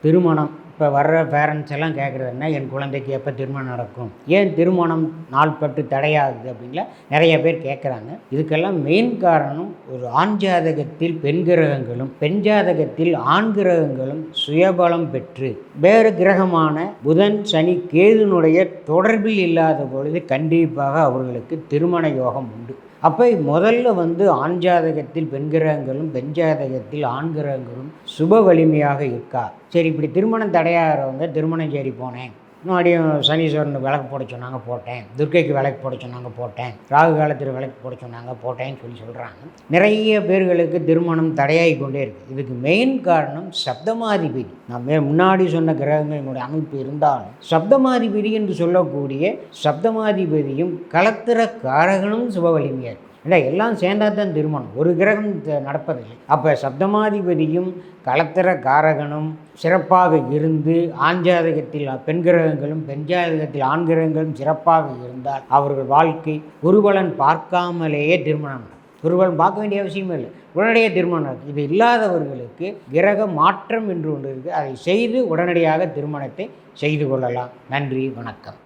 திருமணம் இப்போ வர்ற பேரண்ட்ஸ் எல்லாம் கேட்குறதுன்னா, என் குழந்தைக்கு எப்போ திருமணம் நடக்கும், ஏன் திருமணம் நாள்பட்டு தடையாகுது அப்படின்ல நிறைய பேர் கேட்குறாங்க. இதுக்கெல்லாம் மெயின் காரணம், ஒரு ஆண் ஜாதகத்தில் பெண் கிரகங்களும் பெண் ஜாதகத்தில் ஆண் கிரகங்களும் சுயபலம் பெற்று வேறு கிரகமான புதன் சனி கேதுனுடைய தொடர்பில் இல்லாத பொழுது கண்டிப்பாக அவர்களுக்கு திருமண யோகம் உண்டு. அப்போ முதல்ல ஆண் ஜாதகத்தில் பெண் கிரகங்களும் பெண் ஜாதகத்தில் ஆண் கிரகங்களும் சுப வலிமையாக இருக்கா. சரி, இப்படி திருமணம் தடையாகிறவங்க திருமணம் சேரி போனேன், முன்னாடியும் சனீஸ்வரனுக்கு விளக்கு போட சொன்னாங்க போட்டேன், துர்க்கைக்கு விளக்கு போட சொன்னாங்க போட்டேன், ராகு காலத்தில் விளக்கு போட சொன்னாங்க போட்டேன்னு சொல்கிறாங்க. நிறைய பேர்களுக்கு திருமணம் தடையாகி கொண்டே இருக்குது. இதுக்கு மெயின் காரணம் சப்தமாதிபதி. நான் முன்னாடி சொன்ன கிரகங்களுடைய அமைப்பு இருந்தாலும் சப்தமாதிபதி என்று சொல்லக்கூடிய சப்தமாதிபதியும் கலத்திர காரகனும் சுப வலிமையாக இருக்கும். ஏன்னா எல்லாம் சேர்ந்தா தான் திருமணம், ஒரு கிரகம் நடப்பதில்லை. அப்போ சப்தமாதிபதியும் கலத்திர காரகனும் சிறப்பாக இருந்து ஆண் ஜாதகத்தில் பெண் கிரகங்களும் பெண் ஜாதகத்தில் ஆண் கிரகங்களும் சிறப்பாக இருந்தால் அவர்கள் வாழ்க்கை குருபலன் பார்க்காமலேயே திருமணம் நடக்கும். குருபலன் பார்க்க வேண்டிய அவசியமே இல்லை, உடனடியாக திருமணம் நடக்கும். இது இல்லாதவர்களுக்கு கிரக மாற்றம் என்று ஒன்று இருக்குது, அதை செய்து உடனடியாக திருமணத்தை செய்து கொள்ளலாம். நன்றி, வணக்கம்.